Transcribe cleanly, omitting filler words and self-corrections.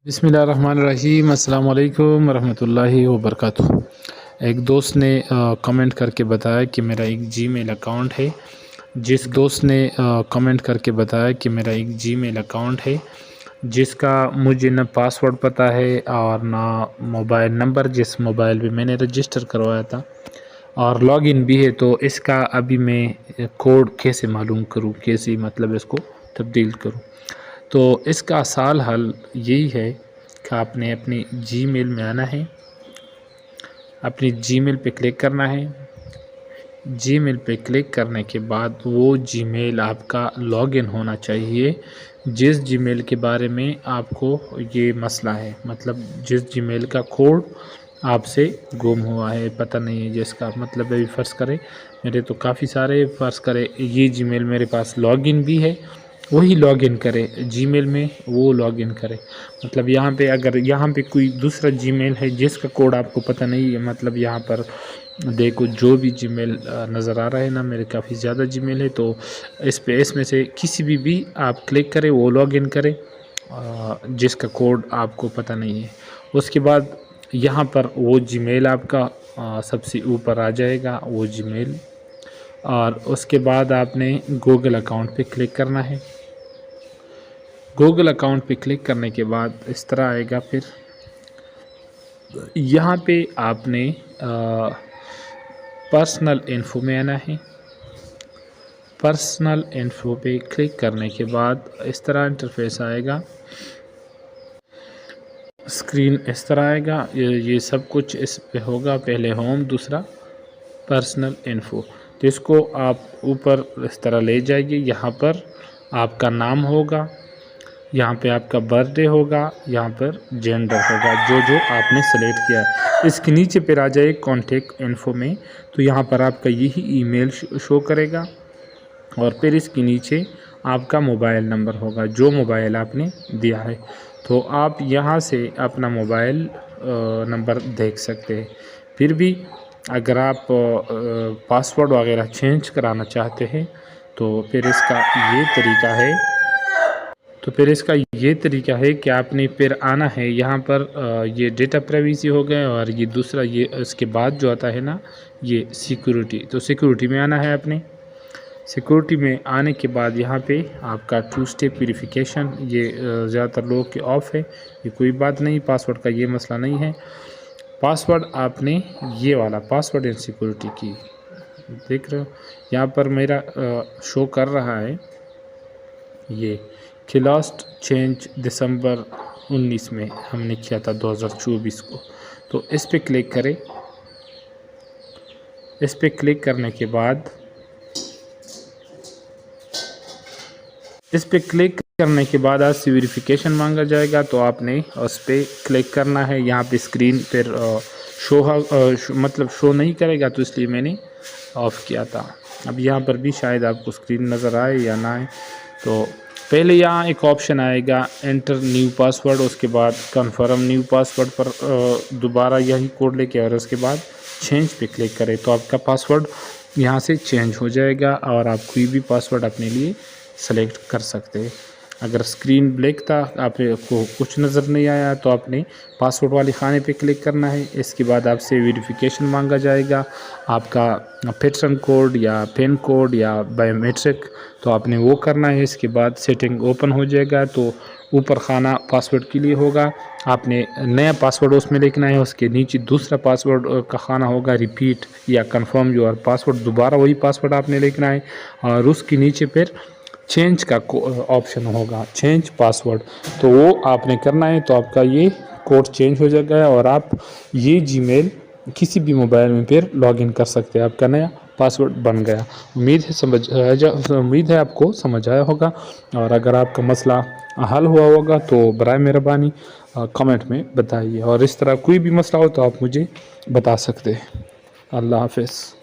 بسم اللہ الرحمن الرحیم۔ السلام علیکم ورحمۃ اللہ وبرکاتہ۔ ایک دوست نے کمنٹ کر کے بتایا کہ میرا ایک جی میل اکاؤنٹ ہے جس کا مجھے نہ پاسورڈ پتہ ہے اور نہ موبائل نمبر جس موبائل پہ میں نے رجسٹر کروایا تھا، اور لاگ ان بھی ہے۔ تو اس کا ابھی میں کوڈ کیسے معلوم کروں، کیسے مطلب اس کو تبدیل کروں؟ تو اس کا آسان حل یہی ہے کہ آپ نے اپنی جی میل میں آنا ہے، اپنی جی میل پہ کلک کرنا ہے۔ جی میل پہ کلک کرنے کے بعد وہ جی میل آپ کا لاگ ان ہونا چاہیے جس جی میل کے بارے میں آپ کو یہ مسئلہ ہے، مطلب جس جی میل کا کوڈ آپ سے گم ہوا ہے، پتہ نہیں ہے، جس کا مطلب ابھی فرض کرے میرے تو کافی سارے، فرض کرے یہ جی میل میرے پاس لاگ ان بھی ہے، وہی لاگ ان کرے جی میل میں، وہ لاگ ان کرے۔ مطلب یہاں پہ اگر یہاں پہ کوئی دوسرا جی میل ہے جس کا کوڈ آپ کو پتہ نہیں ہے، مطلب یہاں پر دیکھو جو بھی جی میل نظر آ رہا ہے نا، میرے کافی زیادہ جی میل ہے، تو اس میں سے کسی بھی آپ کلک کرے، وہ لاگ ان کرے جس کا کوڈ آپ کو پتہ نہیں ہے۔ اس کے بعد یہاں پر وہ جی میل آپ کا سب سے اوپر آ جائے گا، وہ جی میل، اور اس کے بعد آپ نے گوگل اکاؤنٹ پہ کلک کرنا ہے۔ گوگل اکاؤنٹ پہ کلک کرنے کے بعد اس طرح آئے گا، پھر یہاں پہ آپ نے پرسنل انفو میں آنا ہے۔ پرسنل انفو پہ کلک کرنے کے بعد اس طرح انٹرفیس آئے گا، اسکرین اس طرح آئے گا، یہ سب کچھ اس پہ ہوگا، پہلے ہوم، دوسرا پرسنل انفو۔ تو اس کو آپ اوپر اس طرح لے جائیے، یہاں پر آپ کا نام ہوگا، یہاں پہ آپ کا برتھ ڈے ہوگا، یہاں پر جینڈر ہوگا جو آپ نے سلیکٹ کیا ہے۔ اس کے نیچے پھر آ جائے کانٹیکٹ انفو میں، تو یہاں پر آپ کا یہی ای میل شو کرے گا، اور پھر اس کے نیچے آپ کا موبائل نمبر ہوگا جو موبائل آپ نے دیا ہے۔ تو آپ یہاں سے اپنا موبائل نمبر دیکھ سکتے ہیں۔ پھر بھی اگر آپ پاسورڈ وغیرہ چینج کرانا چاہتے ہیں تو پھر اس کا یہ طریقہ ہے کہ آپ نے پھر آنا ہے یہاں پر، یہ ڈیٹا پرائیویسی ہو گئے، اور یہ دوسرا، یہ اس کے بعد جو آتا ہے نا، یہ سیکیورٹی۔ تو سیکیورٹی میں آنا ہے آپ نے۔ سیکیورٹی میں آنے کے بعد یہاں پہ آپ کا 2 اسٹیپ ویریفیکیشن، یہ زیادہ تر لوگ کے آف ہے، یہ کوئی بات نہیں، پاسورڈ کا یہ مسئلہ نہیں ہے۔ پاسورڈ آپ نے یہ والا پاسورڈ اینڈ سیکیورٹی کی، دیکھ رہے ہو یہاں پر میرا شو کر رہا ہے، یہ کہ لاسٹ چینج دسمبر 19 میں ہم نے کیا تھا، 2024 کو۔ تو اس پہ کلک کریں۔ اس پہ کلک کرنے کے بعد آپ سے ویریفیکیشن مانگا جائے گا، تو آپ نے اس پہ کلک کرنا ہے۔ یہاں پہ اسکرین پھر مطلب شو نہیں کرے گا، تو اس لیے میں نے آف کیا تھا۔ اب یہاں پر بھی شاید آپ کو اسکرین نظر آئے یا نہ آئے۔ تو پہلے یہاں ایک آپشن آئے گا انٹر نیو پاسورڈ، اس کے بعد کنفرم نیو پاسورڈ پر دوبارہ یہی کوڈ لے کے، اور اس کے بعد چینج پہ کلک کریں، تو آپ کا پاسورڈ یہاں سے چینج ہو جائے گا، اور آپ کوئی بھی پاسورڈ اپنے لیے سلیکٹ کر سکتے ہیں۔ اگر اسکرین بلیک تھا، آپ کو کچھ نظر نہیں آیا، تو آپ نے پاسورڈ والے خانے پہ کلک کرنا ہے۔ اس کے بعد آپ سے ویریفیکیشن مانگا جائے گا، آپ کا پیٹرن کوڈ یا پین کوڈ یا بایو میٹرک، تو آپ نے وہ کرنا ہے۔ اس کے بعد سیٹنگ اوپن ہو جائے گا، تو اوپر خانہ پاسورڈ کے لیے ہوگا، آپ نے نیا پاسورڈ اس میں لکھنا ہے۔ اس کے نیچے دوسرا پاسورڈ کا خانہ ہوگا، ریپیٹ یا کنفرم یور پاسورڈ، دوبارہ وہی پاسورڈ آپ نے لکھنا ہے، اور اس کے نیچے پھر چینج کا آپشن ہوگا، چینج پاسورڈ، تو وہ آپ نے کرنا ہے۔ تو آپ کا یہ کوڈ چینج ہو جائے گا، اور آپ یہ جی میل کسی بھی موبائل میں پھر لاگ ان کر سکتے ہیں، آپ کا نیا پاسورڈ بن گیا۔ امید ہے آپ کو سمجھ آیا ہوگا، اور اگر آپ کا مسئلہ حل ہوا ہوگا تو برائے مہربانی کمنٹ میں بتائیے، اور اس طرح کوئی بھی مسئلہ ہو تو آپ مجھے بتا سکتے ہیں۔ اللہ حافظ۔